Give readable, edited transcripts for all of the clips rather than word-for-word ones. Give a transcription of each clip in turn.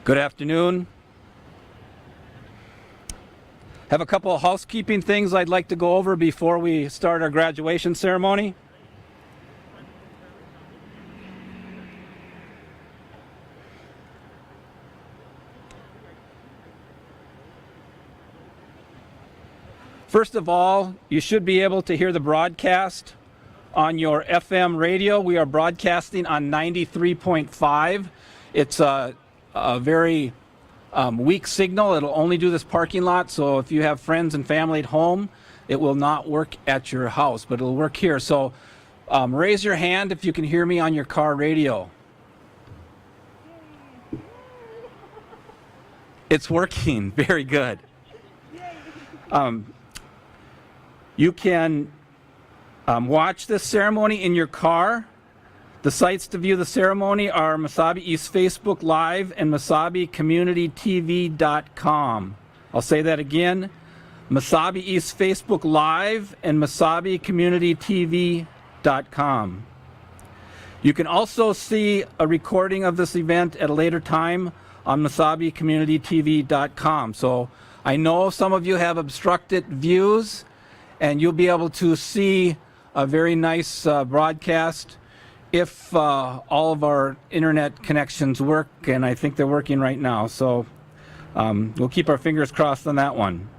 Good afternoon. Have a couple of housekeeping things I'd like to go over before we start our graduation ceremony. First of all, you should be able to hear the broadcast on your FM radio. We are broadcasting on 93.5. It's a very weak signal. It'll only do this parking lot, so if you have friends and family at home, it will not work at your house, but it'll work here. So raise your hand if you can hear me on your car radio. It's working. Very good. You can watch this ceremony in your car. The sites to view the ceremony are Mesabi East Facebook Live and MesabiCommunityTV.com. I'll say that again, Mesabi East Facebook Live and MesabiCommunityTV.com. You can also see a recording of this event at a later time on MesabiCommunityTV.com. So I know some of you have obstructed views, and you'll be able to see a very nice broadcast if all of our internet connections work, and I think they're working right now. So we'll keep our fingers crossed on that one.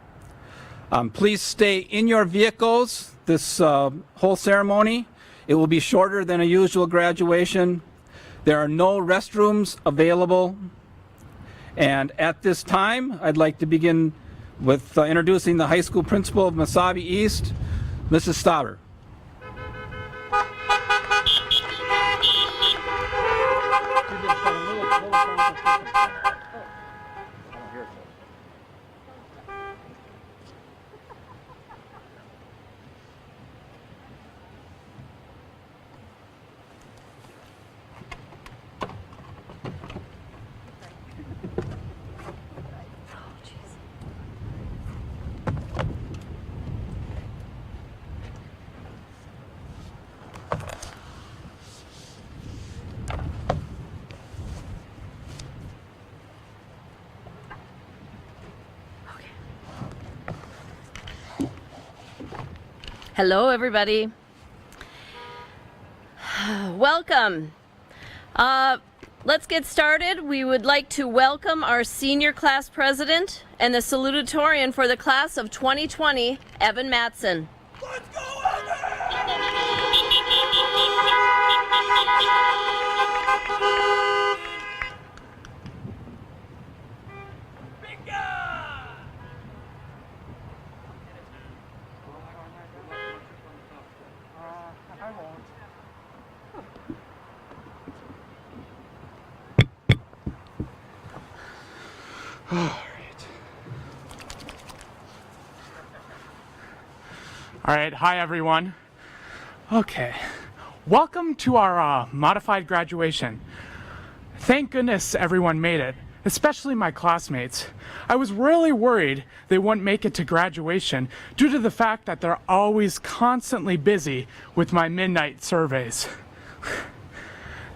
Please stay in your vehicles this whole ceremony. It will be shorter than a usual graduation. There are no restrooms available. And at this time, I'd like to begin with introducing the high school principal of Mesabi East, Mrs. Stauber. Hello, everybody. Welcome. Let's get started. We would like to welcome our senior class president and the salutatorian for the class of 2020, Evan Matson. Let's go, Evan! All right, hi everyone. Okay, welcome to our modified graduation. Thank goodness everyone made it, especially my classmates. I was really worried they wouldn't make it to graduation due to the fact that they're always constantly busy with my midnight surveys.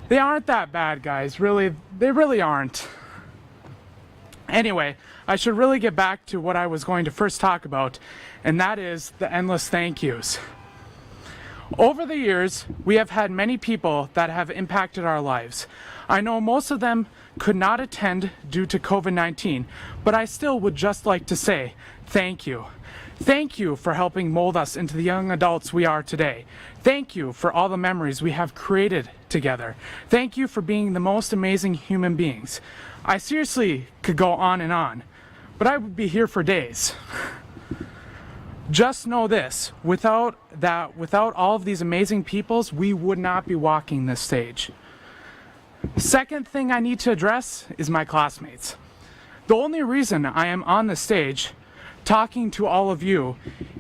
They aren't that bad, guys, really, they really aren't. Anyway, I should really get back to what I was going to first talk about, and that is the endless thank yous. Over the years, we have had many people that have impacted our lives. I know most of them could not attend due to COVID-19, but I still would just like to say thank you. Thank you for helping mold us into the young adults we are today. Thank you for all the memories we have created together. Thank you for being the most amazing human beings. I seriously could go on, but I would be here for days. Just know this, without all of these amazing peoples, we would not be walking this stage. Second thing I need to address is my classmates. The only reason I am on the stage talking to all of you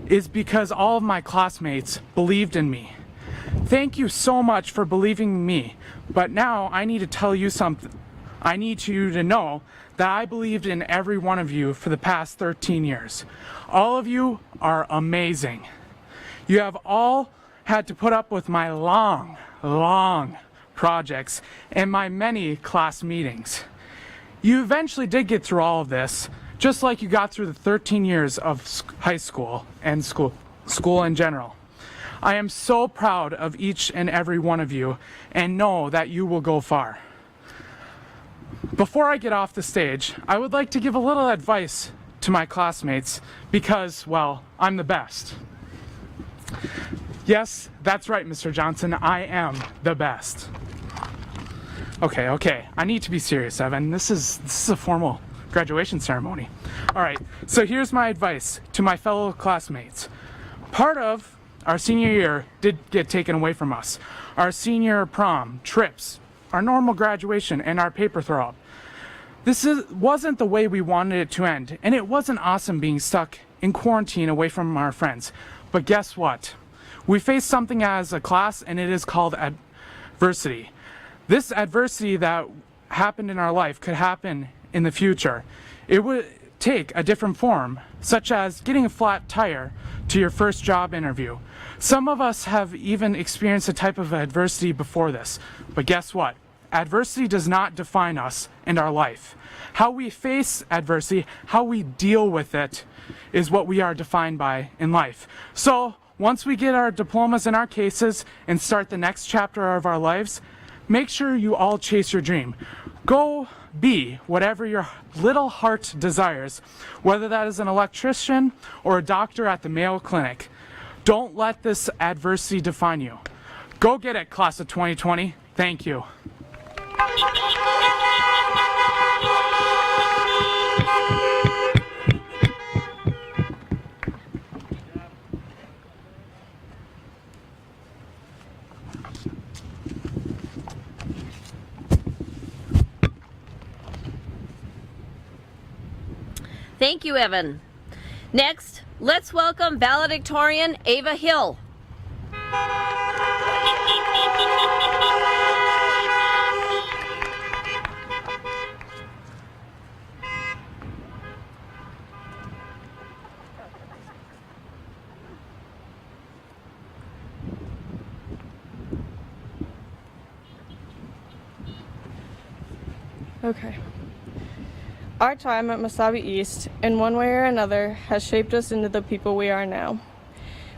is because all of my classmates believed in me. Thank you so much for believing in me, but now I need to tell you something. I need you to know that I believed in every one of you for the past 13 years. All of you are amazing. You have all had to put up with my long projects and my many class meetings. You eventually did get through all of this, just like you got through the 13 years of high school and school in general. I am so proud of each and every one of you and know that you will go far. Before I get off the stage, I would like to give a little advice to my classmates because, well, I'm the best. Yes, that's right, Mr. Johnson, I am the best. Okay, I need to be serious, Evan. This is a formal graduation ceremony. All right, so here's my advice to my fellow classmates. Part of our senior year did get taken away from us. Our senior prom, trips, our normal graduation, and our paper throw-up. Wasn't the way we wanted it to end, and it wasn't awesome being stuck in quarantine away from our friends. But guess what? We faced something as a class, and it is called adversity. This adversity that happened in our life could happen in the future. It would take a different form, such as getting a flat tire to your first job interview. Some of us have even experienced a type of adversity before this, but guess what? Adversity does not define us and our life. How we face adversity, how we deal with it, is what we are defined by in life. So, once we get our diplomas and our cases and start the next chapter of our lives, make sure you all chase your dream. Go be whatever your little heart desires, whether that is an electrician or a doctor at the Mayo Clinic. Don't let this adversity define you. Go get it, class of 2020. Thank you. Thank you, Evan. Next, let's welcome valedictorian Ava Hill. Okay. Our time at Mesabi East, in one way or another, has shaped us into the people we are now.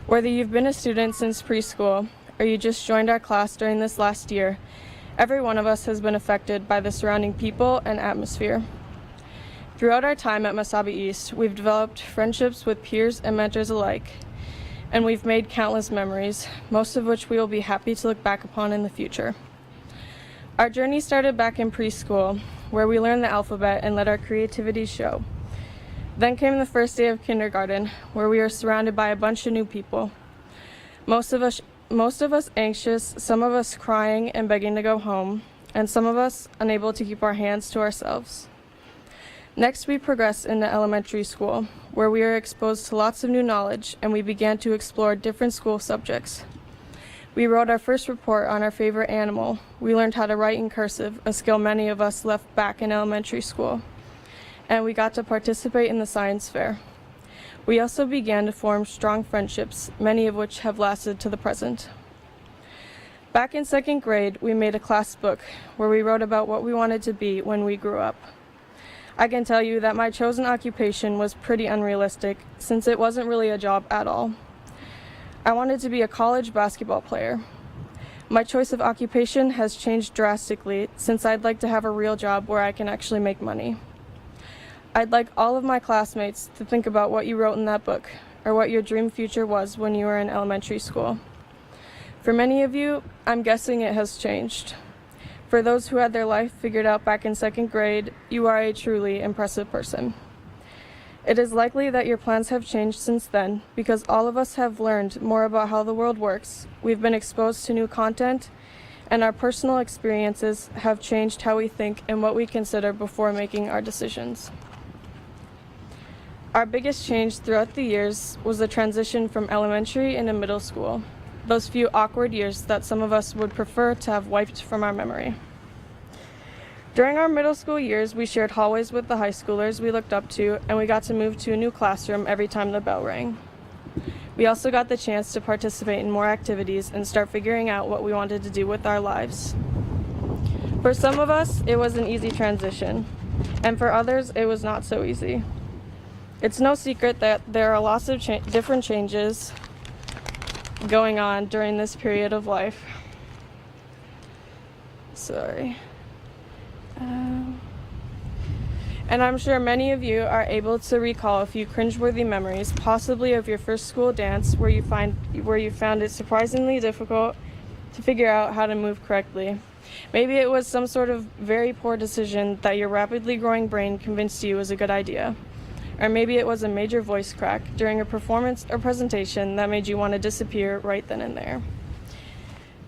Whether you've been a student since preschool, or you just joined our class during this last year, every one of us has been affected by the surrounding people and atmosphere. Throughout our time at Mesabi East, we've developed friendships with peers and mentors alike, and we've made countless memories, most of which we will be happy to look back upon in the future. Our journey started back in preschool, where we learned the alphabet and let our creativity show. Then came the first day of kindergarten, where we were surrounded by a bunch of new people. Most of us anxious, some of us crying and begging to go home, and some of us unable to keep our hands to ourselves. Next, we progressed into elementary school, where we were exposed to lots of new knowledge, and we began to explore different school subjects. We wrote our first report on our favorite animal. We learned how to write in cursive, a skill many of us left back in elementary school. And we got to participate in the science fair. We also began to form strong friendships, many of which have lasted to the present. Back in second grade, we made a class book where we wrote about what we wanted to be when we grew up. I can tell you that my chosen occupation was pretty unrealistic, since it wasn't really a job at all. I wanted to be a college basketball player. My choice of occupation has changed drastically, since I'd like to have a real job where I can actually make money. I'd like all of my classmates to think about what you wrote in that book, or what your dream future was when you were in elementary school. For many of you, I'm guessing it has changed. For those who had their life figured out back in second grade, you are a truly impressive person. It is likely that your plans have changed since then, because all of us have learned more about how the world works, we've been exposed to new content, and our personal experiences have changed how we think and what we consider before making our decisions. Our biggest change throughout the years was the transition from elementary into middle school, those few awkward years that some of us would prefer to have wiped from our memory. During our middle school years, we shared hallways with the high schoolers we looked up to, and we got to move to a new classroom every time the bell rang. We also got the chance to participate in more activities and start figuring out what we wanted to do with our lives. For some of us, it was an easy transition. And for others, it was not so easy. It's no secret that there are lots of different changes going on during this period of life. Sorry. And I'm sure many of you are able to recall a few cringeworthy memories, possibly of your first school dance where you found it surprisingly difficult to figure out how to move correctly. Maybe it was some sort of very poor decision that your rapidly growing brain convinced you was a good idea. Or maybe it was a major voice crack during a performance or presentation that made you want to disappear right then and there.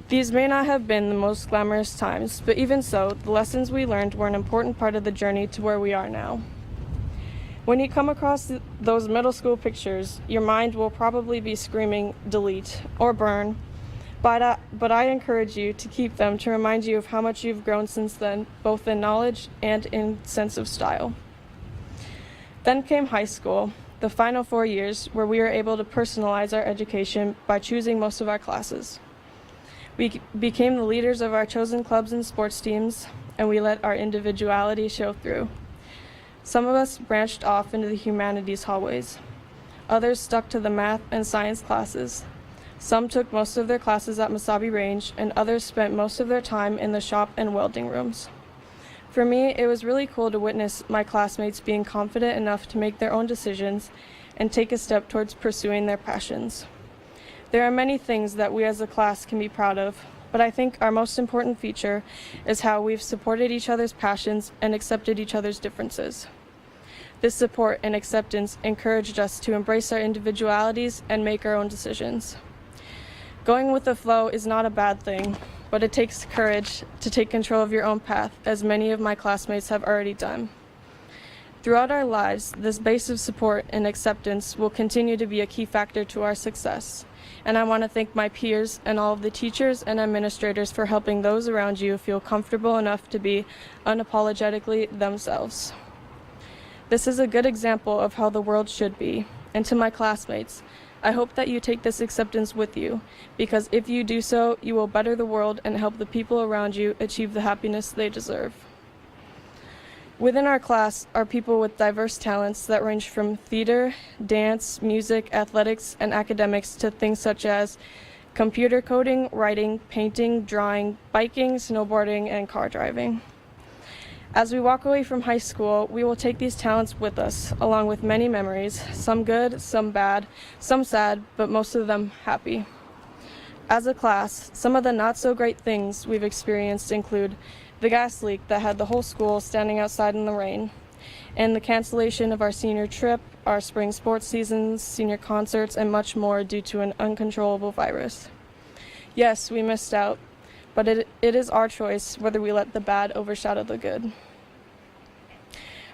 These may not have been the most glamorous times, but even so, the lessons we learned were an important part of the journey to where we are now. When you come across those middle school pictures, your mind will probably be screaming, delete, or burn, but I encourage you to keep them to remind you of how much you've grown since then, both in knowledge and in sense of style. Then came high school, the final 4 years, where we were able to personalize our education by choosing most of our classes. We became the leaders of our chosen clubs and sports teams, and we let our individuality show through. Some of us branched off into the humanities hallways. Others stuck to the math and science classes. Some took most of their classes at Mesabi Range, and others spent most of their time in the shop and welding rooms. For me, it was really cool to witness my classmates being confident enough to make their own decisions and take a step towards pursuing their passions. There are many things that we as a class can be proud of, but I think our most important feature is how we've supported each other's passions and accepted each other's differences. This support and acceptance encouraged us to embrace our individualities and make our own decisions. Going with the flow is not a bad thing, but it takes courage to take control of your own path, as many of my classmates have already done. Throughout our lives, this base of support and acceptance will continue to be a key factor to our success. And I want to thank my peers and all of the teachers and administrators for helping those around you feel comfortable enough to be unapologetically themselves. This is a good example of how the world should be. And to my classmates, I hope that you take this acceptance with you, because if you do so, you will better the world and help the people around you achieve the happiness they deserve. Within our class are people with diverse talents that range from theater, dance, music, athletics, and academics to things such as computer coding, writing, painting, drawing, biking, snowboarding, and car driving. As we walk away from high school, we will take these talents with us, along with many memories, some good, some bad, some sad, but most of them happy. As a class, some of the not so great things we've experienced include the gas leak that had the whole school standing outside in the rain, and the cancellation of our senior trip, our spring sports seasons, senior concerts, and much more due to an uncontrollable virus. Yes, we missed out, but it is our choice whether we let the bad overshadow the good.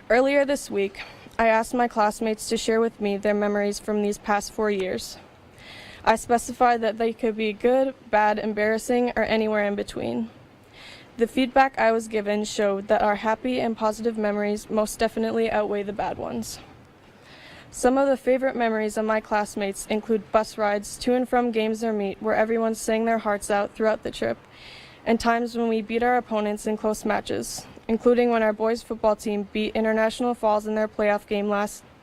Earlier this week, I asked my classmates to share with me their memories from these past 4 years. I specified that they could be good, bad, embarrassing, or anywhere in between. The feedback I was given showed that our happy and positive memories most definitely outweigh the bad ones. Some of the favorite memories of my classmates include bus rides to and from games or meet where everyone sang their hearts out throughout the trip, and times when we beat our opponents in close matches, including when our boys football team beat International Falls in their playoff game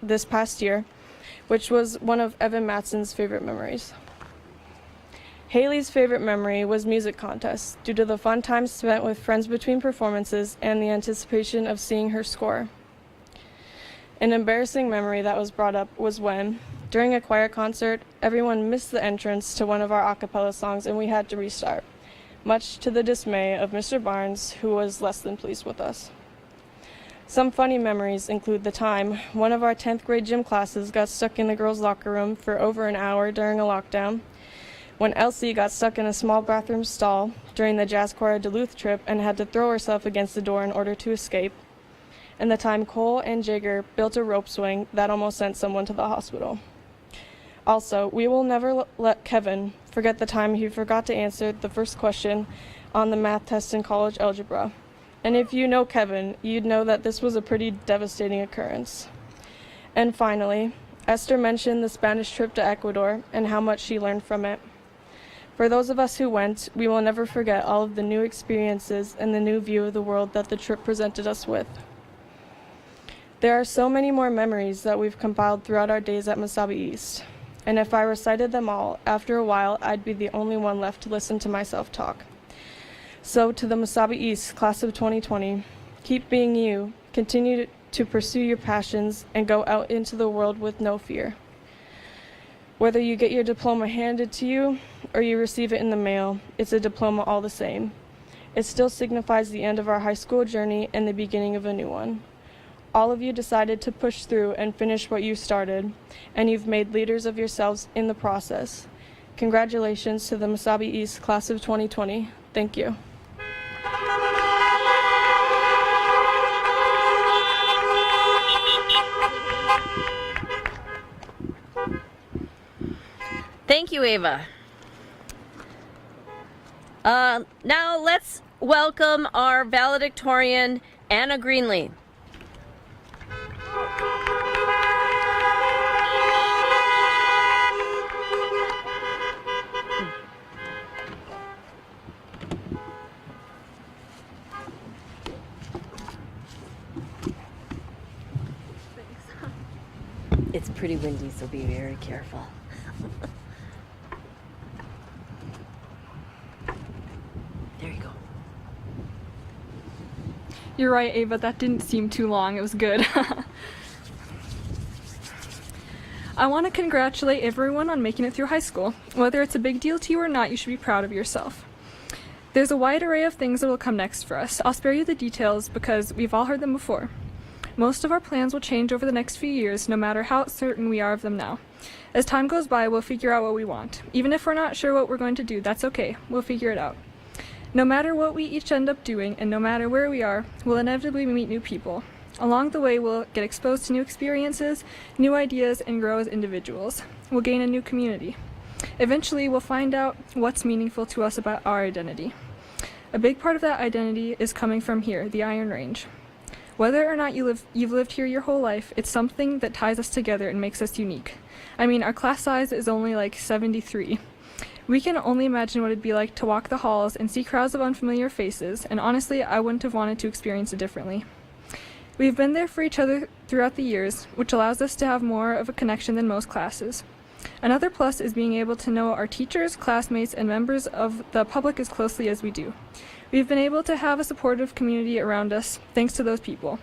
this past year, which was one of Evan Matson's favorite memories. Haley's favorite memory was music contests due to the fun time spent with friends between performances and the anticipation of seeing her score. An embarrassing memory that was brought up was when, during a choir concert, everyone missed the entrance to one of our a cappella songs and we had to restart, much to the dismay of Mr. Barnes, who was less than pleased with us. Some funny memories include the time one of our 10th grade gym classes got stuck in the girls' locker room for over an hour during a lockdown, when Elsie got stuck in a small bathroom stall during the Jazz Choir Duluth trip and had to throw herself against the door in order to escape, and the time Cole and Jagger built a rope swing that almost sent someone to the hospital. Also, we will never let Kevin forget the time he forgot to answer the first question on the math test in college algebra. And if you know Kevin, you'd know that this was a pretty devastating occurrence. And finally, Esther mentioned the Spanish trip to Ecuador and how much she learned from it. For those of us who went, we will never forget all of the new experiences and the new view of the world that the trip presented us with. There are so many more memories that we've compiled throughout our days at Mesabi East, and if I recited them all, after a while, I'd be the only one left to listen to myself talk. So to the Mesabi East class of 2020, keep being you, continue to pursue your passions, and go out into the world with no fear. Whether you get your diploma handed to you or you receive it in the mail, it's a diploma all the same. It still signifies the end of our high school journey and the beginning of a new one. All of you decided to push through and finish what you started, and you've made leaders of yourselves in the process. Congratulations to the Mesabi East class of 2020. Thank you. Thank you, Ava. Now let's welcome our valedictorian, Anna Greenlee. It's pretty windy, so be very careful. There you go. You're right, Ava, that didn't seem too long. It was good. I want to congratulate everyone on making it through high school. Whether it's a big deal to you or not, you should be proud of yourself. There's a wide array of things that will come next for us. I'll spare you the details because we've all heard them before. Most of our plans will change over the next few years, no matter how certain we are of them now. As time goes by, we'll figure out what we want. Even if we're not sure what we're going to do, that's okay. We'll figure it out. No matter what we each end up doing, and no matter where we are, we'll inevitably meet new people. Along the way, we'll get exposed to new experiences, new ideas, and grow as individuals. We'll gain a new community. Eventually, we'll find out what's meaningful to us about our identity. A big part of that identity is coming from here, the Iron Range. Whether or not you've lived here your whole life, it's something that ties us together and makes us unique. I mean, our class size is only like 73. We can only imagine what it'd be like to walk the halls and see crowds of unfamiliar faces, and honestly, I wouldn't have wanted to experience it differently. We've been there for each other throughout the years, which allows us to have more of a connection than most classes. Another plus is being able to know our teachers, classmates, and members of the public as closely as we do. We've been able to have a supportive community around us thanks to those people.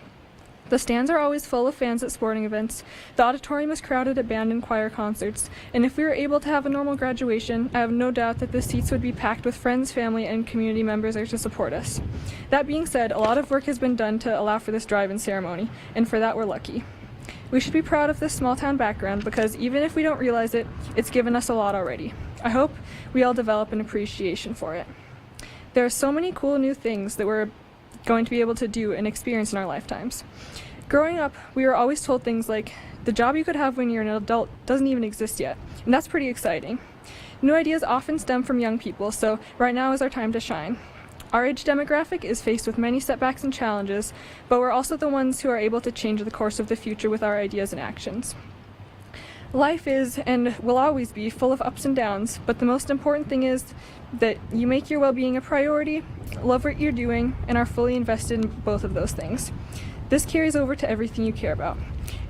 The stands are always full of fans at sporting events, the auditorium is crowded at band and choir concerts, and if we were able to have a normal graduation, I have no doubt that the seats would be packed with friends, family, and community members there to support us. That being said, a lot of work has been done to allow for this drive-in ceremony, and for that we're lucky. We should be proud of this small-town background because even if we don't realize it, it's given us a lot already. I hope we all develop an appreciation for it. There are so many cool new things that we're going to be able to do and experience in our lifetimes. Growing up, we were always told things like, the job you could have when you're an adult doesn't even exist yet, and that's pretty exciting. New ideas often stem from young people, so right now is our time to shine. Our age demographic is faced with many setbacks and challenges, but we're also the ones who are able to change the course of the future with our ideas and actions. Life is, and will always be, full of ups and downs, but the most important thing is that you make your well-being a priority, love what you're doing, and are fully invested in both of those things. This carries over to everything you care about.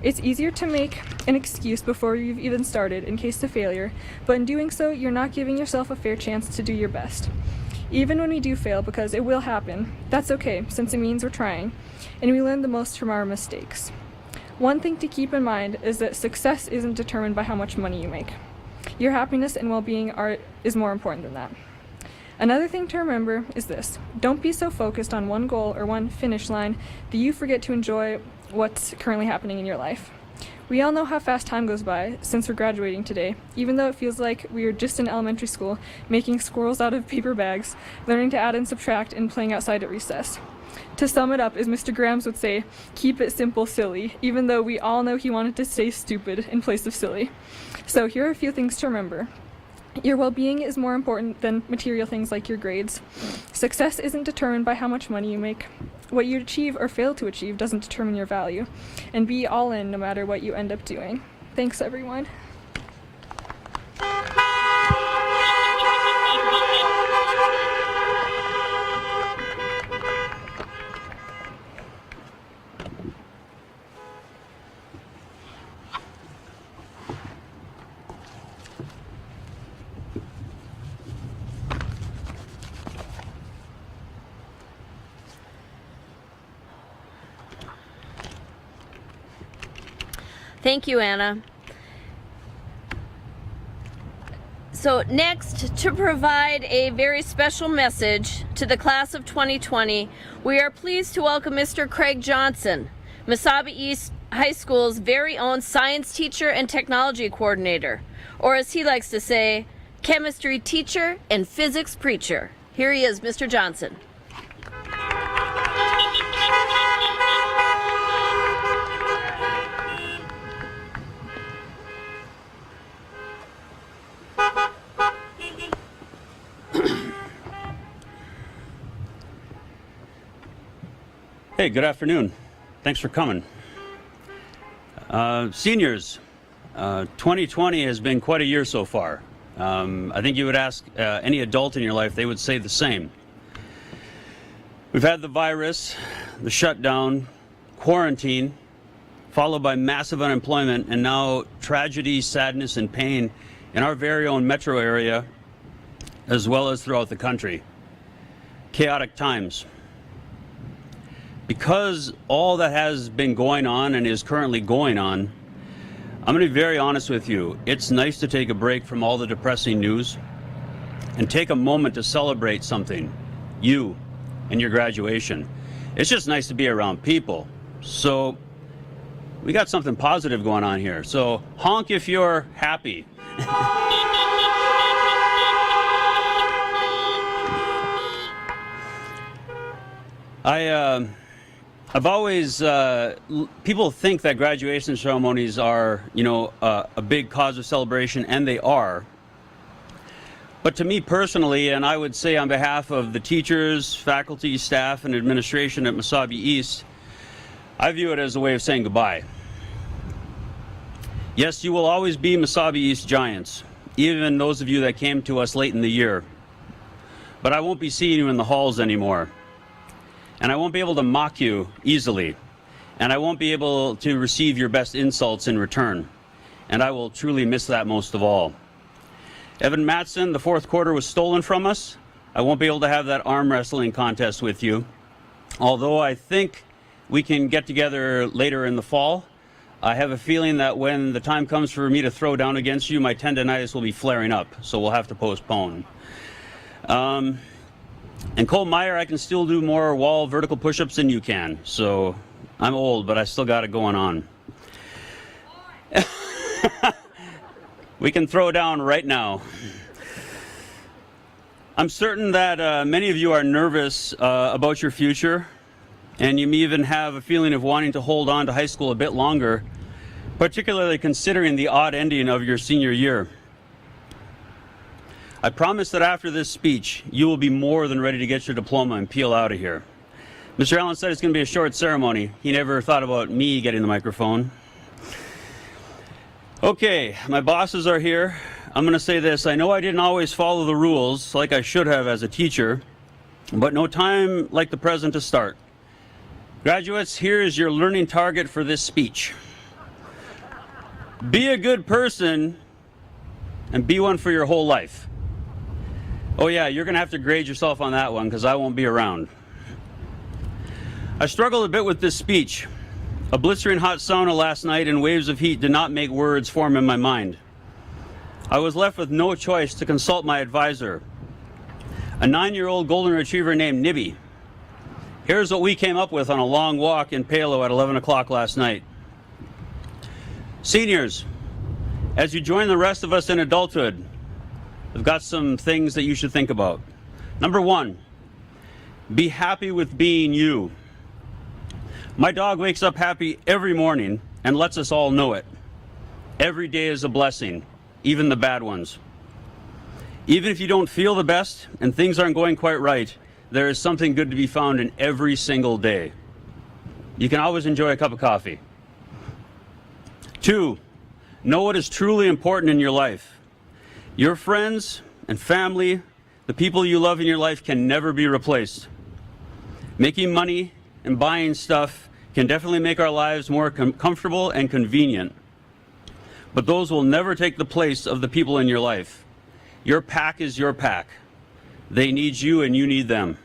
It's easier to make an excuse before you've even started in case of failure, but in doing so, you're not giving yourself a fair chance to do your best. Even when we do fail, because it will happen, that's okay, since it means we're trying, and we learn the most from our mistakes. One thing to keep in mind is that success isn't determined by how much money you make. Your happiness and well-being is more important than that. Another thing to remember is this: don't be so focused on one goal or one finish line that you forget to enjoy what's currently happening in your life. We all know how fast time goes by since we're graduating today, even though it feels like we are just in elementary school, making squirrels out of paper bags, learning to add and subtract, and playing outside at recess. To sum it up, as Mr. Grams would say, keep it simple, silly, even though we all know he wanted to say stupid in place of silly. So here are a few things to remember. Your well-being is more important than material things like your grades. Success isn't determined by how much money you make. What you achieve or fail to achieve doesn't determine your value. And be all in no matter what you end up doing. Thanks, everyone. Thank you, Anna. So next, to provide a very special message to the class of 2020, we are pleased to welcome Mr. Craig Johnson, Mesabi East High School's very own science teacher and technology coordinator, or as he likes to say, chemistry teacher and physics preacher. Here he is, Mr. Johnson. Hey, good afternoon. Thanks for coming. Seniors, 2020 has been quite a year so far. I think you would ask any adult in your life, they would say the same. We've had the virus, the shutdown, quarantine, followed by massive unemployment, and now tragedy, sadness, and pain in our very own metro area, as well as throughout the country. Chaotic times. Because all that has been going on and is currently going on, I'm going to be very honest with you. It's nice to take a break from all the depressing news and take a moment to celebrate something, you and your graduation. It's just nice to be around people. So we got something positive going on here. So honk if you're happy. I've always, people think that graduation ceremonies are, a big cause of celebration, and they are. But to me personally, and I would say on behalf of the teachers, faculty, staff, and administration at Mesabi East, I view it as a way of saying goodbye. Yes, you will always be Mesabi East Giants, even those of you that came to us late in the year. But I won't be seeing you in the halls anymore. And I won't be able to mock you easily. And I won't be able to receive your best insults in return. And I will truly miss that most of all. Evan Matson, the fourth quarter was stolen from us. I won't be able to have that arm wrestling contest with you. Although I think we can get together later in the fall. I have a feeling that when the time comes for me to throw down against you, my tendonitis will be flaring up. So we'll have to postpone. And Cole Meyer, I can still do more wall vertical push-ups than you can. So I'm old, but I still got it going on. We can throw down right now. I'm certain that many of you are nervous about your future, and you may even have a feeling of wanting to hold on to high school a bit longer, particularly considering the odd ending of your senior year. I promise that after this speech, you will be more than ready to get your diploma and peel out of here. Mr. Allen said it's going to be a short ceremony. He never thought about me getting the microphone. Okay, my bosses are here. I'm going to say this. I know I didn't always follow the rules like I should have as a teacher, but no time like the present to start. Graduates, here is your learning target for this speech. Be a good person and be one for your whole life. Oh yeah, you're going to have to grade yourself on that one because I won't be around. I struggled a bit with this speech. A blistering hot sauna last night and waves of heat did not make words form in my mind. I was left with no choice to consult my advisor, a 9-year-old golden retriever named Nibby. Here's what we came up with on a long walk in Palo at 11 o'clock last night. Seniors, as you join the rest of us in adulthood, I've got some things that you should think about. Number one, be happy with being you. My dog wakes up happy every morning and lets us all know it. Every day is a blessing, even the bad ones. Even if you don't feel the best and things aren't going quite right, there is something good to be found in every single day. You can always enjoy a cup of coffee. 2, know what is truly important in your life. Your friends and family, the people you love in your life can never be replaced. Making money and buying stuff can definitely make our lives more comfortable and convenient. But those will never take the place of the people in your life. Your pack is your pack. They need you and you need them.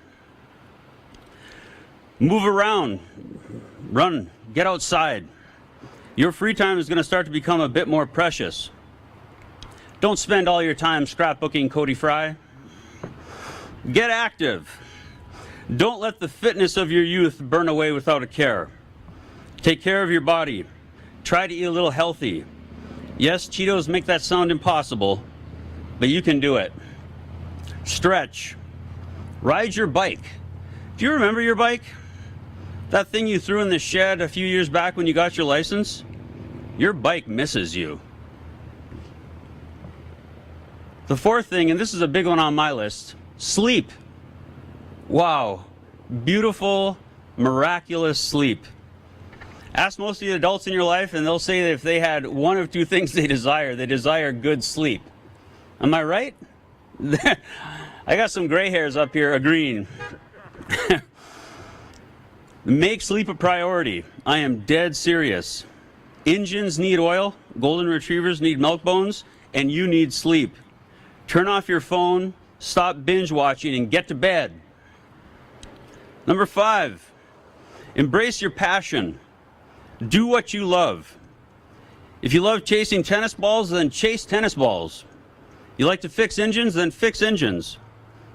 Move around, run, get outside. Your free time is going to start to become a bit more precious. Don't spend all your time scrapbooking Cody Fry. Get active. Don't let the fitness of your youth burn away without a care. Take care of your body. Try to eat a little healthy. Yes, Cheetos make that sound impossible, but you can do it. Stretch. Ride your bike. Do you remember your bike? That thing you threw in the shed a few years back when you got your license? Your bike misses you. The fourth thing, and this is a big one on my list, sleep. Wow. Beautiful, miraculous sleep. Ask most of the adults in your life and they'll say that if they had one of two things they desire good sleep. Am I right? I got some gray hairs up here agreeing. Make sleep a priority. I am dead serious. Engines need oil, golden retrievers need milk bones, and you need sleep. Turn off your phone, stop binge watching, and get to bed. Number 5, embrace your passion. Do what you love. If you love chasing tennis balls, then chase tennis balls. You like to fix engines, then fix engines.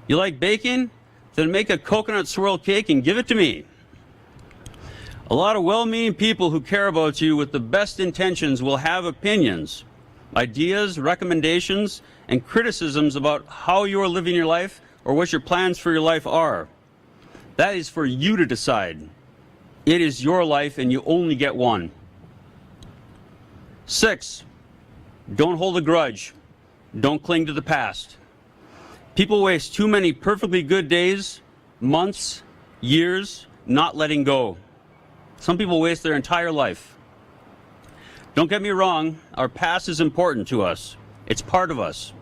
You like baking? Then make a coconut swirl cake and give it to me. A lot of well-meaning people who care about you with the best intentions will have opinions, ideas, recommendations, and criticisms about how you are living your life or what your plans for your life are. That is for you to decide. It is your life and you only get one. 6, don't hold a grudge. Don't cling to the past. People waste too many perfectly good days, months, years, not letting go. Some people waste their entire life. Don't get me wrong, our past is important to us. It's part of us.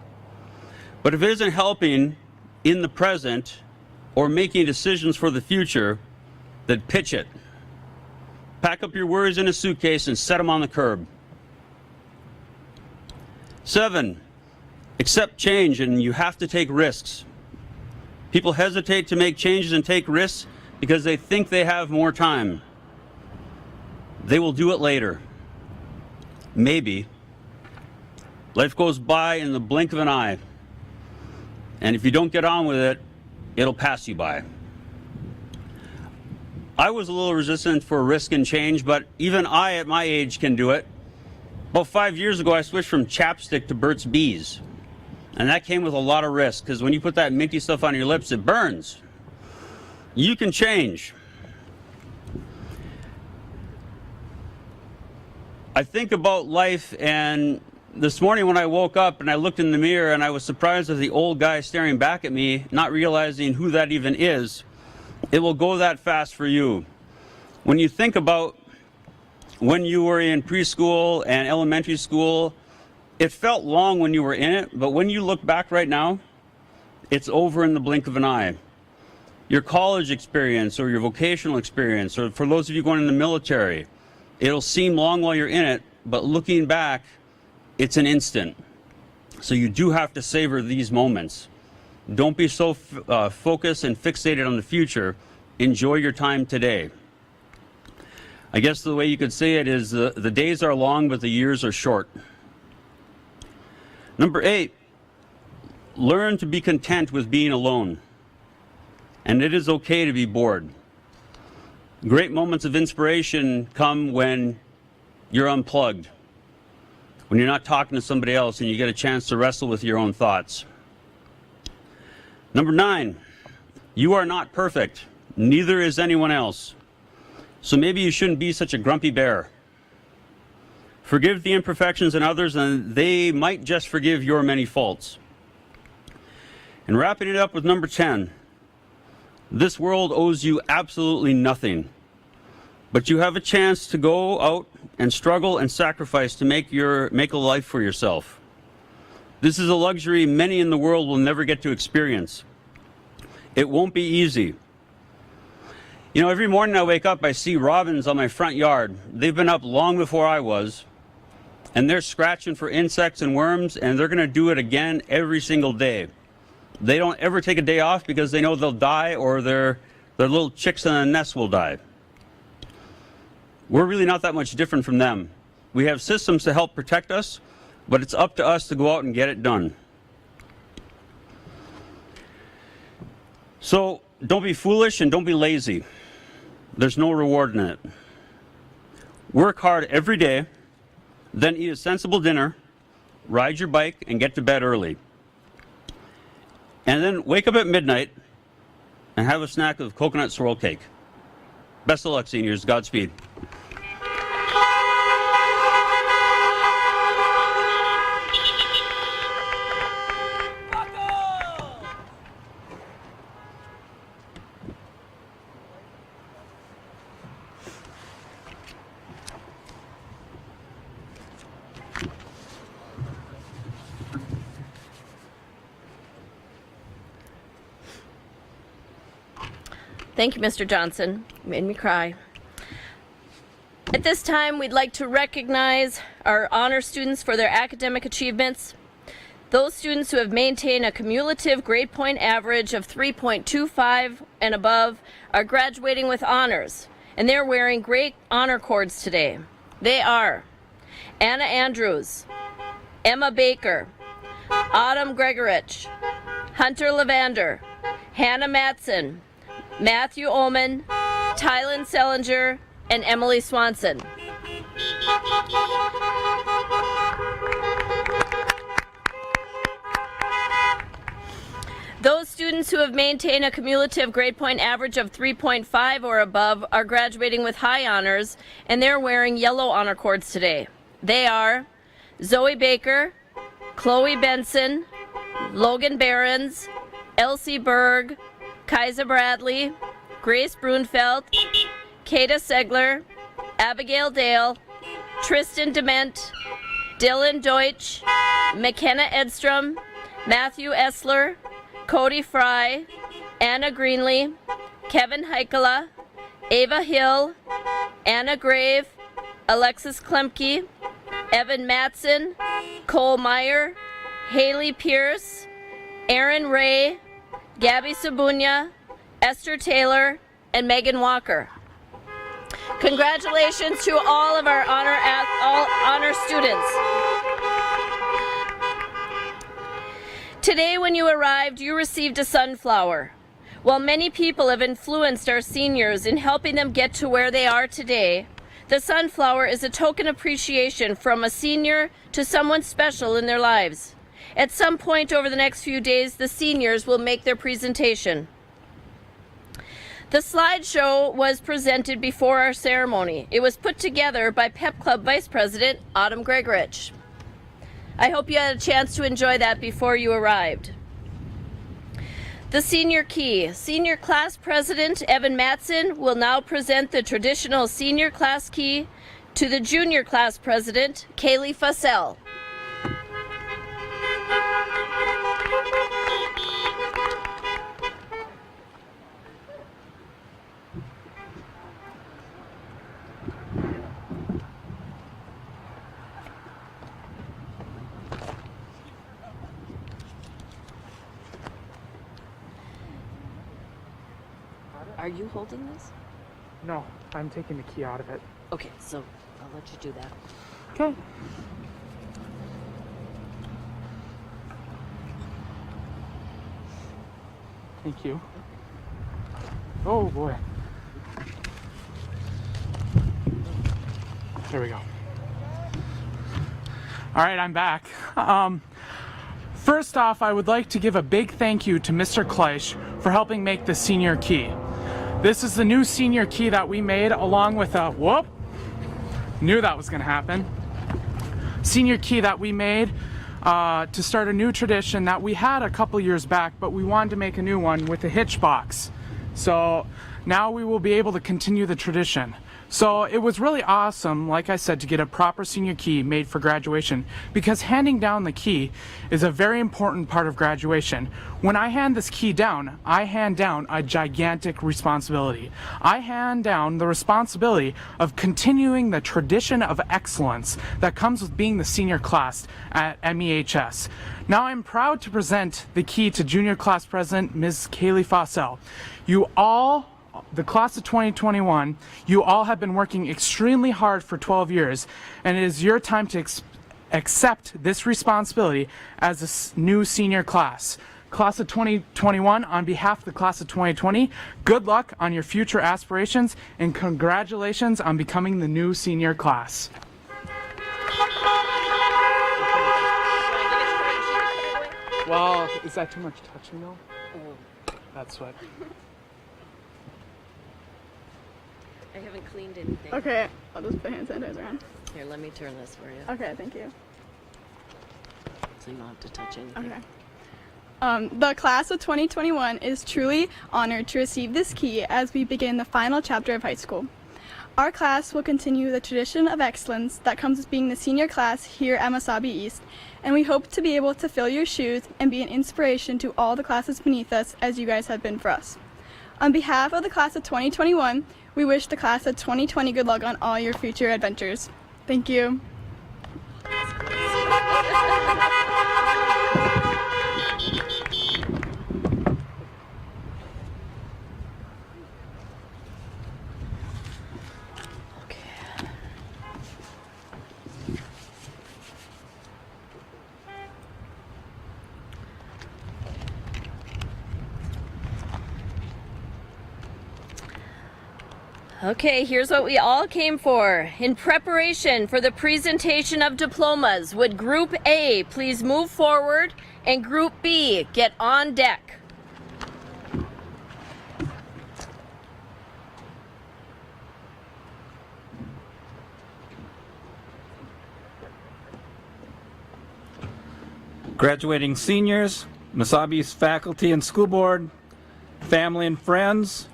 But if it isn't helping in the present or making decisions for the future, then pitch it. Pack up your worries in a suitcase and set them on the curb. 7, accept change and you have to take risks. People hesitate to make changes and take risks because they think they have more time. They will do it later. Maybe. Life goes by in the blink of an eye. And if you don't get on with it, it'll pass you by. I was a little resistant for risk and change, but even I at my age can do it. About 5 years ago, I switched from chapstick to Burt's Bees. And that came with a lot of risk, because when you put that minty stuff on your lips, it burns. You can change. I think about life, and this morning when I woke up and I looked in the mirror and I was surprised at the old guy staring back at me, not realizing who that even is. It will go that fast for you. When you think about when you were in preschool and elementary school, it felt long when you were in it, but when you look back right now, it's over in the blink of an eye. Your college experience or your vocational experience, or for those of you going in the military, it'll seem long while you're in it, but looking back, it's an instant. So you do have to savor these moments. Don't be so focused and fixated on the future. Enjoy your time today. I guess the way you could say it is the days are long, but the years are short. Number 8, learn to be content with being alone. And it is okay to be bored. Great moments of inspiration come when you're unplugged, when you're not talking to somebody else and you get a chance to wrestle with your own thoughts. Number 9, you are not perfect. Neither is anyone else. So maybe you shouldn't be such a grumpy bear. Forgive the imperfections in others and they might just forgive your many faults. And wrapping it up with number 10, this world owes you absolutely nothing, but you have a chance to go out and struggle and sacrifice to make a life for yourself. This is a luxury many in the world will never get to experience. It won't be easy. You know, every morning I wake up, I see robins on my front yard. They've been up long before I was, and they're scratching for insects and worms, and they're going to do it again every single day. They don't ever take a day off because they know they'll die or their little chicks in the nest will die. We're really not that much different from them. We have systems to help protect us, but it's up to us to go out and get it done. So don't be foolish and don't be lazy. There's no reward in it. Work hard every day, then eat a sensible dinner, ride your bike, and get to bed early. And then wake up at midnight and have a snack of coconut swirl cake. Best of luck, seniors. Godspeed. Thank you, Mr. Johnson. You made me cry. At this time, we'd like to recognize our honor students for their academic achievements. Those students who have maintained a cumulative grade point average of 3.25 and above are graduating with honors, and they're wearing great honor cords today. They are Anna Andrews, Emma Baker, Autumn Gregorich, Hunter Levander, Hannah Matson, Matthew Ullman, Tylen Sellinger, and Emily Swanson. Those students who have maintained a cumulative grade point average of 3.5 or above are graduating with high honors, and they're wearing yellow honor cords today. They are Zoe Baker, Chloe Benson, Logan Behrens, Elsie Berg, Kaiser Bradley, Grace Brunfeld, Kata Segler, Abigail Dale, Tristan Dement, Dylan Deutsch, McKenna Edstrom, Matthew Essler, Cody Fry, Anna Greenlee, Kevin Heikela, Ava Hill, Anna Grave, Alexis Klemke, Evan Matson, Cole Meyer, Haley Pierce, Aaron Ray, Gabby Sabunya, Esther Taylor, and Megan Walker. Congratulations to all of our honor students. Today when you arrived, you received a sunflower. While many people have influenced our seniors in helping them get to where they are today, the sunflower is a token appreciation from a senior to someone special in their lives. At some point over the next few days, the seniors will make their presentation. The slideshow was presented before our ceremony. It was put together by Pep Club Vice President Autumn Gregorich. I hope you had a chance to enjoy that before you arrived. The Senior Key. Senior Class President Evan Matson will now present the traditional Senior Class Key to the Junior Class President, Kaylee Fussell. Are you holding this? No, I'm taking the key out of it. Okay, so I'll let you do that. Okay. Thank you. Oh boy. There we go. All right, I'm back. First off, I would like to give a big thank you to Mr. Kleisch for helping make the senior key. This is the new senior key that we made along with a, whoop, knew that was gonna happen. Senior key that we made to start a new tradition that we had a couple years back, but we wanted to make a new one with a hitch box. So now we will be able to continue the tradition. So it was really awesome, like I said, to get a proper senior key made for graduation, because handing down the key is a very important part of graduation. When I hand this key down, I hand down a gigantic responsibility. I hand down the responsibility of continuing the tradition of excellence that comes with being the senior class at MEHS. Now I'm proud to present the key to Junior Class President Ms. Kaylee Fussell. You all the class of 2021, you all have been working extremely hard for 12 years, and it is your time to accept this responsibility as a new senior class. Class of 2021, on behalf of the class of 2020, good luck on your future aspirations and congratulations on becoming the new senior class. Well, is that too much touching though? That's what. I haven't cleaned anything. Okay, I'll just put hand sanitizer on. Here, let me turn this for you, Okay, thank you. so you don't have to touch anything. Okay. The class of 2021 is truly honored to receive this key as we begin the final chapter of high school. Our class will continue the tradition of excellence that comes with being the senior class here at Mesabi East, and we hope to be able to fill your shoes and be an inspiration to all the classes beneath us as you guys have been for us. On behalf of the class of 2021, we wish the class of 2020 good luck on all your future adventures. Thank you. Okay, here's what we all came for. In preparation for the presentation of diplomas, would Group A please move forward and Group B get on deck? Graduating seniors, Mesabi's faculty and school board, family and friends,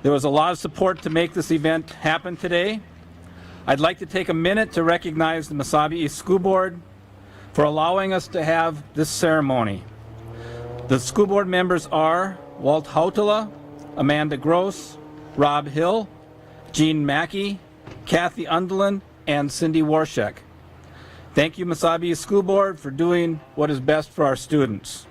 there was a lot of support to make this event happen today. I'd like to take a minute to recognize the Mesabi East School Board for allowing us to have this ceremony. The school board members are Walt Hautala, Amanda Gross, Rob Hill, Jean Mackey, Kathy Undeland, and Cindy Warshek. Thank you, Mesabi East School Board, for doing what is best for our students.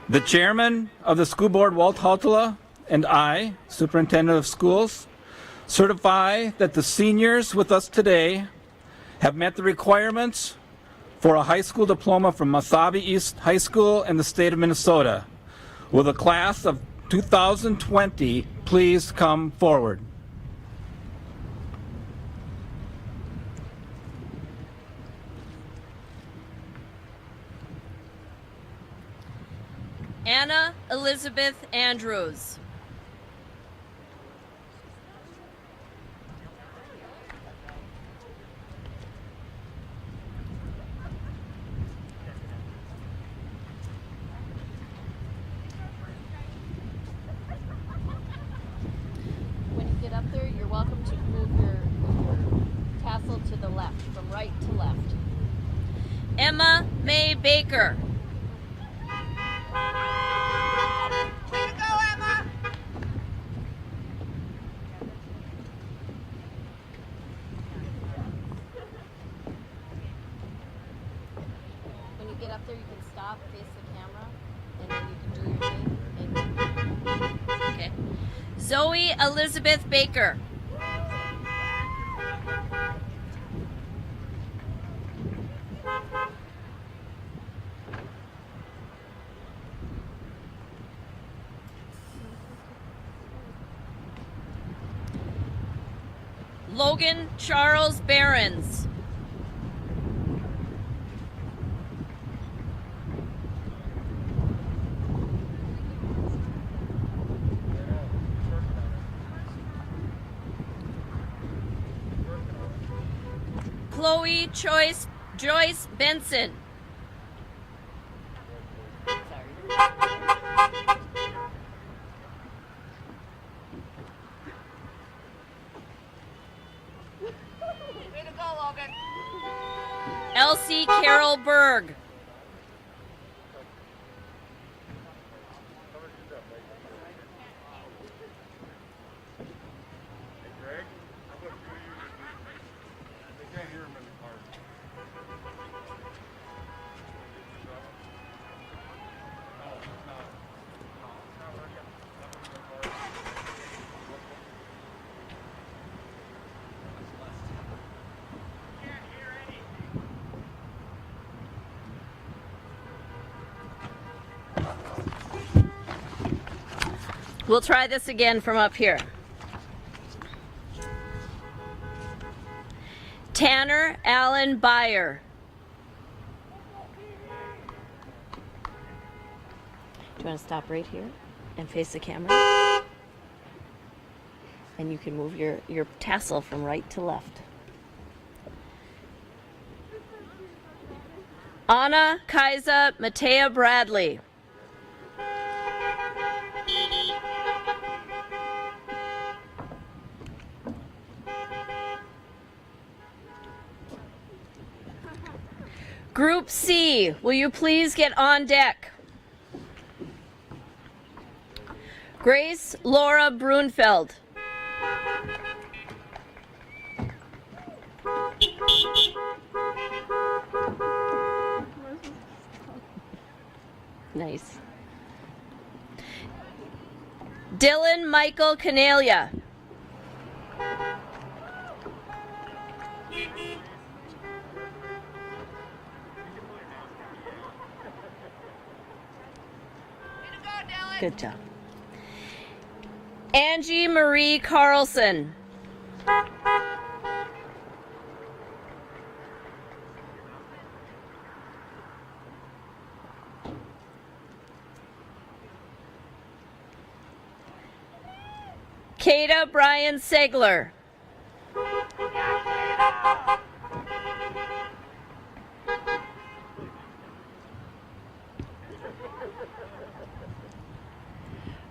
The chairman of the school board, Walt Hautala, and I, superintendent of schools, certify that the seniors with us today have met the requirements for a high school diploma from Mesabi East High School in the state of Minnesota. Will the class of 2020 please come forward? Anna Elizabeth Andrews. When you get up there, you're welcome to move your tassel to the left, from right to left. Emma May Baker. Way to go, Emma! When you get up there, you can stop, face the camera, and then you can do your thing. Okay. Zoe Elizabeth Baker. Logan Charles Behrens. Chloe Joyce Benson. Way to go, Logan! Elsie Carol Berg. We'll try this again from up here. Tanner Allen Byer. Do you want to stop right here and face the camera? And you can move your tassel from right to left. Anna Kaisa Matea Bradley. Group C, will you please get on deck? Grace Laura Brunfeld. Nice. Dylan Michael Canalia. Good job. Angie Marie Carlson. Kata Brian Segler.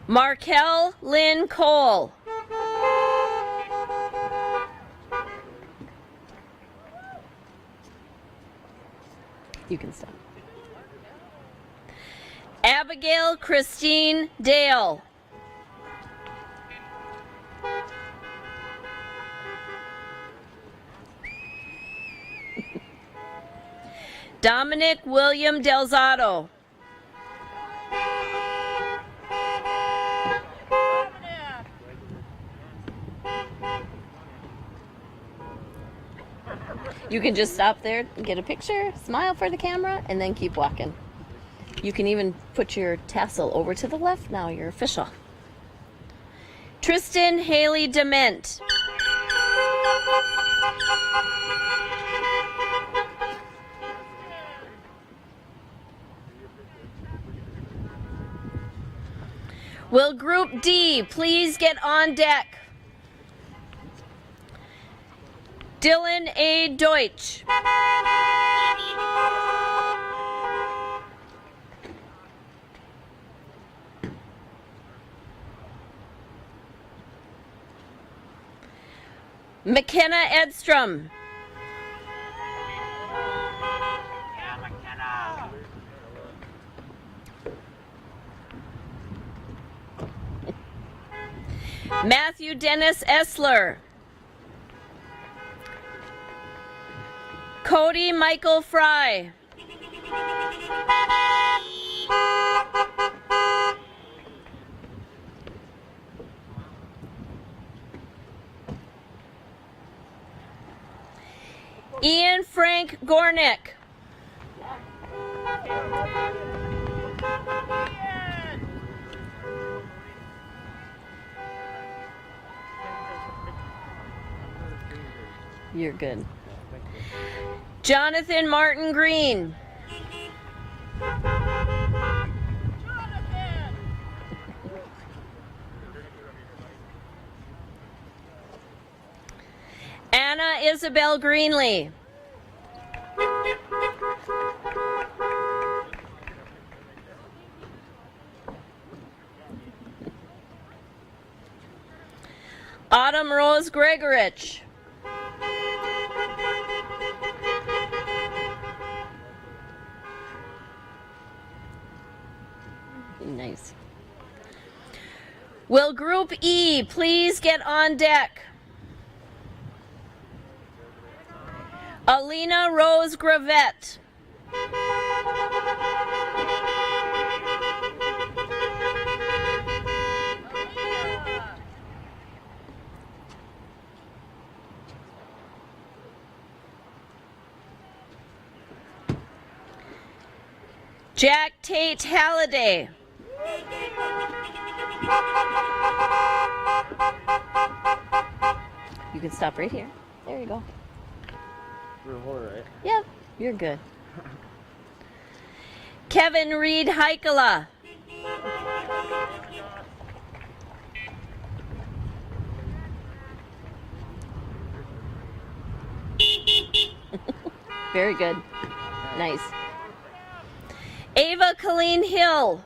Markel Lynn Cole. You can stop. Abigail Christine Dale. Dominic William Delzato. You can just stop there and get a picture, smile for the camera, and then keep walking. You can even put your tassel over to the left now. You're official. Tristan Haley Dement. Will Group D please get on deck? Dylan A. Deutsch. McKenna Edstrom. Matthew Dennis Essler. Cody Michael Fry. Ian Frank Gornick. You're good. Jonathan Martin Green. Anna Isabel Greenlee. Autumn Rose Gregorich. Nice. Will Group E please get on deck? Alina Rose Gravette. Jack Tate Halliday. You can stop right here. There you go. Right? Yep, you're good. Kevin Reed Heikala. Very good. Nice. Ava Colleen Hill.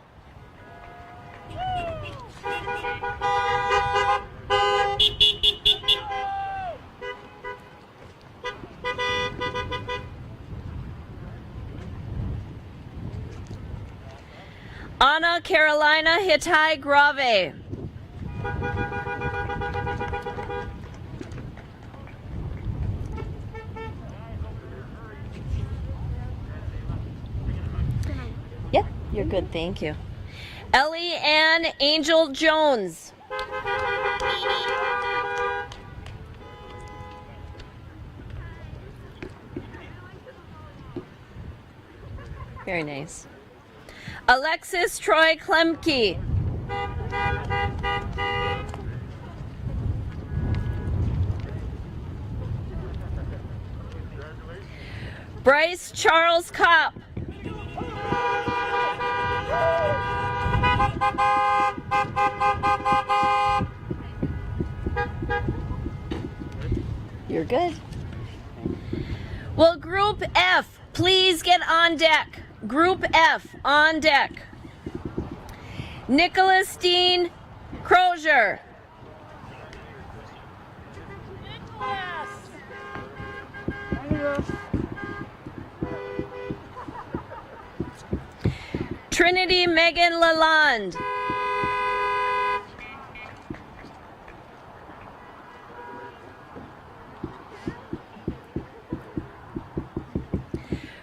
Anna Carolina Hitai Grave. Yep, you're good, thank you. Ellie Ann Angel Jones. Very nice. Alexis Troy Klemke. Bryce Charles Kopp. You're good. Will Group F please get on deck? Group F on deck. Nicholas Dean Crozier. Trinity Megan Lalonde.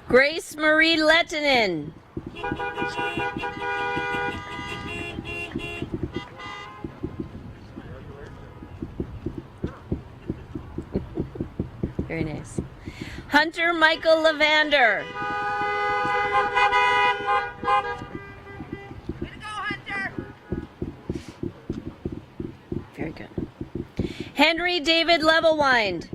Grace Marie Lettinen. Very nice. Hunter Michael Lavander. Way to go, Hunter! Very good. Henry David Levelwind.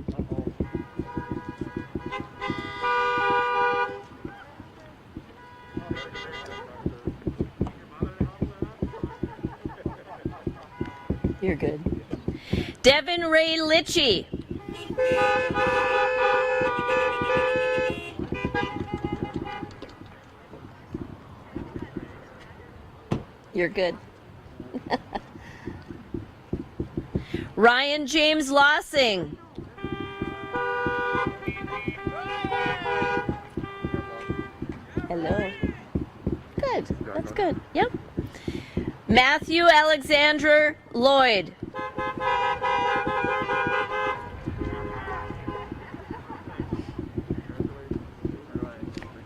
You're good. Devin Ray Litchie. You're good. Ryan James Lossing. Hello. Good. That's good. Yep. Matthew Alexander Lloyd.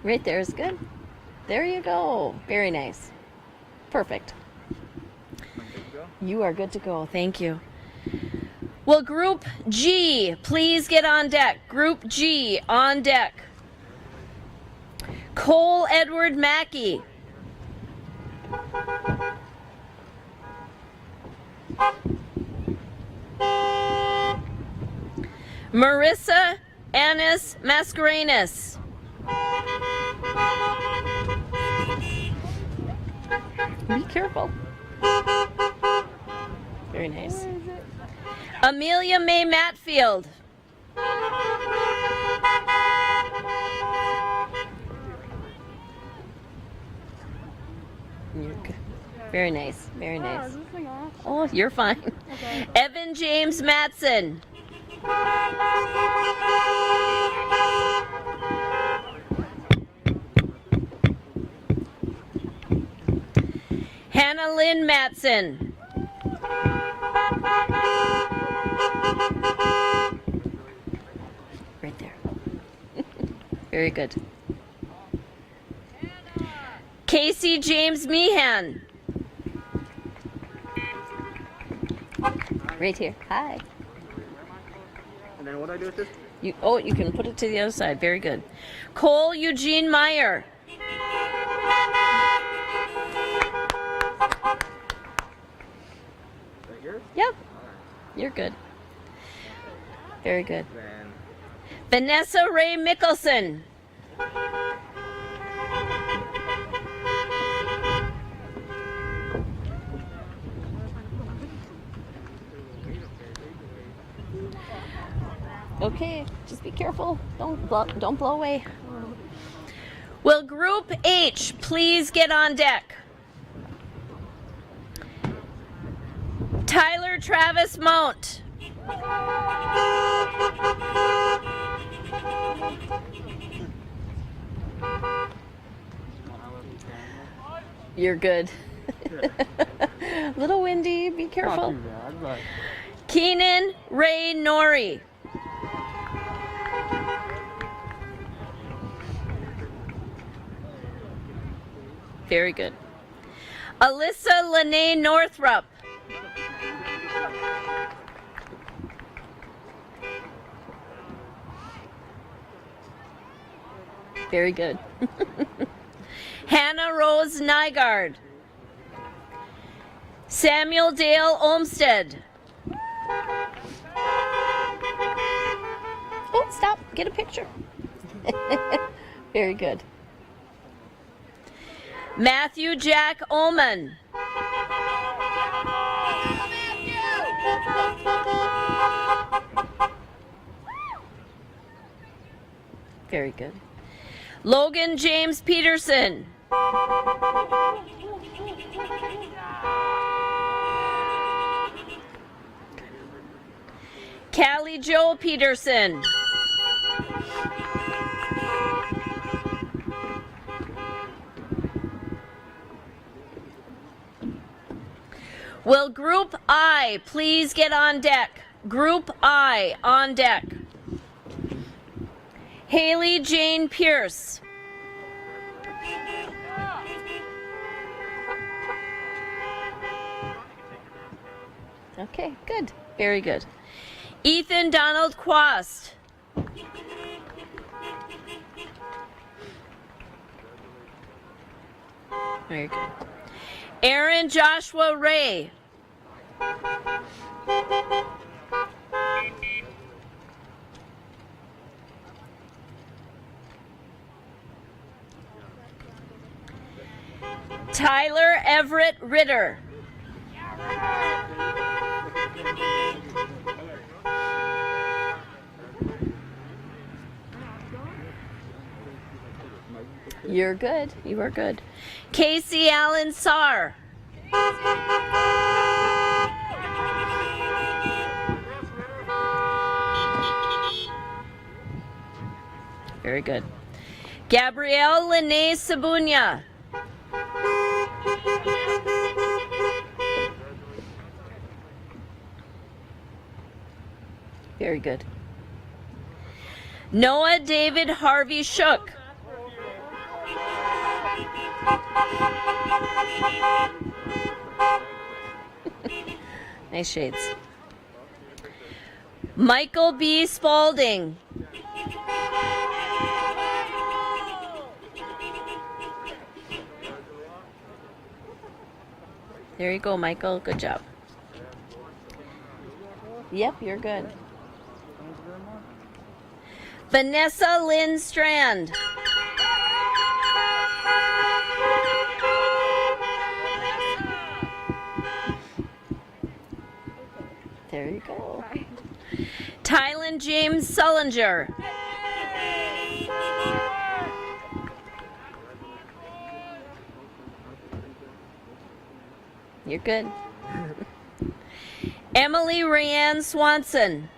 Right there is good. There you go. Very nice. Perfect. You are good to go. Thank you. Will Group G please get on deck? Group G on deck. Cole Edward Mackey. Marissa Annis Mascarenas. Be careful. Very nice. Amelia May Matfield. You're good. Very nice. Very nice. Oh, you're fine. Okay. Evan James Matson. Hannah Lynn Matson. Right there. Very good. Casey James Meehan. Right here. Hi. And then what do I do with this? You can put it to the other side. Very good. Cole Eugene Meyer. Yep. You're good. Very good. Then Vanessa Ray Mickelson. Okay, just be careful. Don't blow away. Will Group H please get on deck? Tyler Travis Mount. You're good. Little windy, be careful. not too bad, but Keenan Ray Norrie. Very good. Alyssa Lene Northrup. Very good. Hannah Rose Nygaard. Samuel Dale Olmsted. Oh, stop. Get a picture. Very good. Matthew Jack Ullman. Very good. Logan James Peterson. Callie Joe Peterson. Will Group I please get on deck? Group I on deck. Haley Jane Pierce. Okay, good. Very good. Ethan Donald Quast. Very good. Aaron Joshua Ray. Tyler Everett Ritter. You're good. You are good. Casey Allen Sarr. Very good. Gabrielle Lene Sabunya. Very good. Noah David Harvey Shook. Nice shades. Michael B. Spalding. There you go, Michael. Good job. Yep, you're good. Vanessa Lynn Strand. There you go. Tylen James Sullinger. You're good. Emily Rayanne Swanson.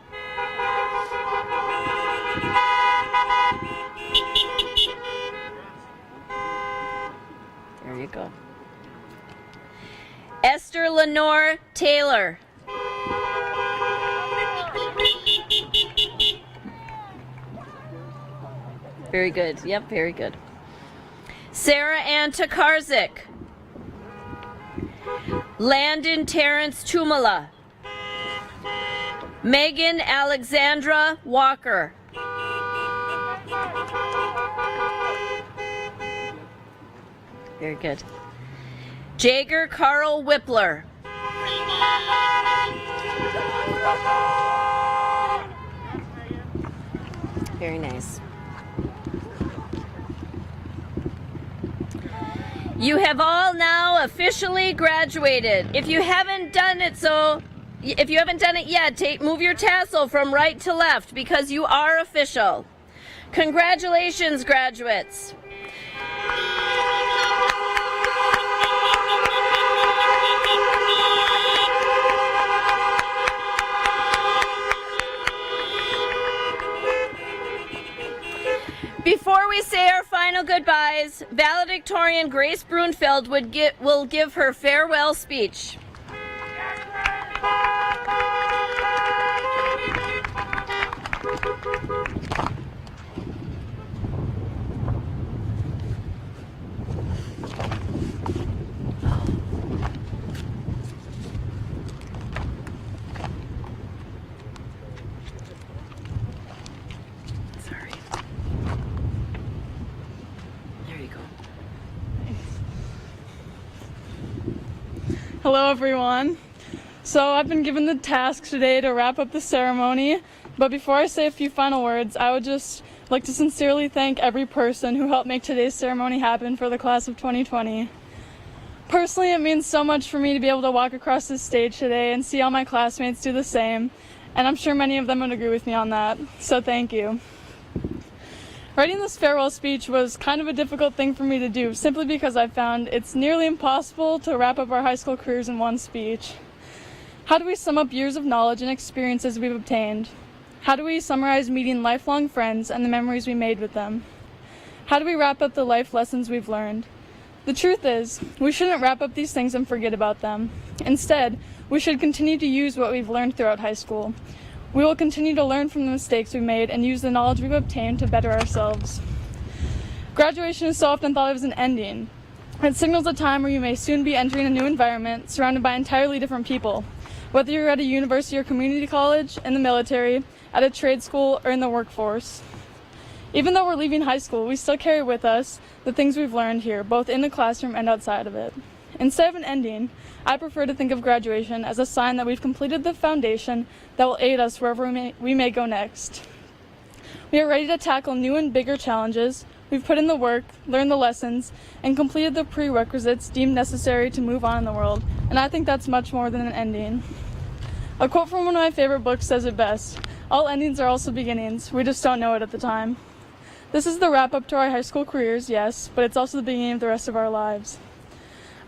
There you go. Esther Lenore Taylor. Very good. Yep, very good. Sarah Ann Tokarzik. Landon Terrence Tumala. Megan Alexandra Walker. Very good. Jager Carl Whippler. Very nice. You have all now officially graduated. If you haven't done it yet, move your tassel from right to left because you are official. Congratulations, graduates. Before we say our final goodbyes, valedictorian Grace Brunfeld will give her farewell speech. Sorry. There you go. Hello, everyone. So I've been given the task today to wrap up the ceremony, but before I say a few final words, I would just like to sincerely thank every person who helped make today's ceremony happen for the class of 2020. Personally, it means so much for me to be able to walk across this stage today and see all my classmates do the same, and I'm sure many of them would agree with me on that, so thank you. Writing this farewell speech was kind of a difficult thing for me to do, simply because I found it's nearly impossible to wrap up our high school careers in one speech. How do we sum up years of knowledge and experiences we've obtained? How do we summarize meeting lifelong friends and the memories we made with them? How do we wrap up the life lessons we've learned? The truth is, we shouldn't wrap up these things and forget about them. Instead, we should continue to use what we've learned throughout high school. We will continue to learn from the mistakes we made and use the knowledge we've obtained to better ourselves. Graduation is so often thought of as an ending. It signals a time where you may soon be entering a new environment surrounded by entirely different people. Whether you're at a university or community college, in the military, at a trade school, or in the workforce. Even though we're leaving high school, we still carry with us the things we've learned here, both in the classroom and outside of it. Instead of an ending, I prefer to think of graduation as a sign that we've completed the foundation that will aid us wherever we may go next. We are ready to tackle new and bigger challenges. We've put in the work, learned the lessons, and completed the prerequisites deemed necessary to move on in the world, and I think that's much more than an ending. A quote from one of my favorite books says it best: "All endings are also beginnings, we just don't know it at the time." This is the wrap-up to our high school careers, yes, but it's also the beginning of the rest of our lives.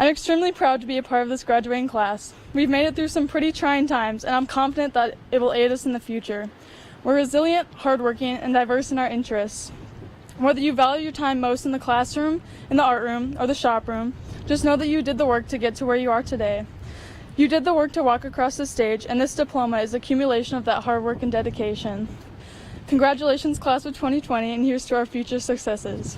I'm extremely proud to be a part of this graduating class. We've made it through some pretty trying times, and I'm confident that it will aid us in the future. We're resilient, hardworking, and diverse in our interests. Whether you value your time most in the classroom, in the art room, or the shop room, just know that you did the work to get to where you are today. You did the work to walk across the stage, and this diploma is accumulation of that hard work and dedication. Congratulations, class of 2020, and here's to our future successes.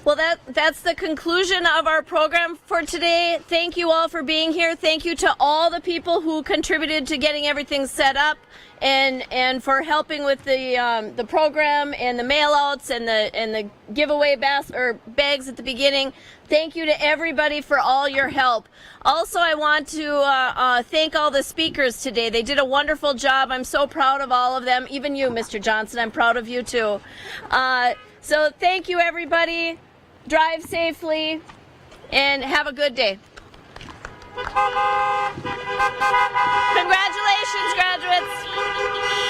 Well, that's the conclusion of our program for today. Thank you all for being here. Thank you to all the people who contributed to getting everything set up and for helping with the program and the mailouts and the giveaway bags at the beginning. Thank you to everybody for all your help. Also, I want to thank all the speakers today. They did a wonderful job. I'm so proud of all of them. Even you, Mr. Johnson, I'm proud of you too. So thank you, everybody. Drive safely and have a good day. Congratulations, graduates.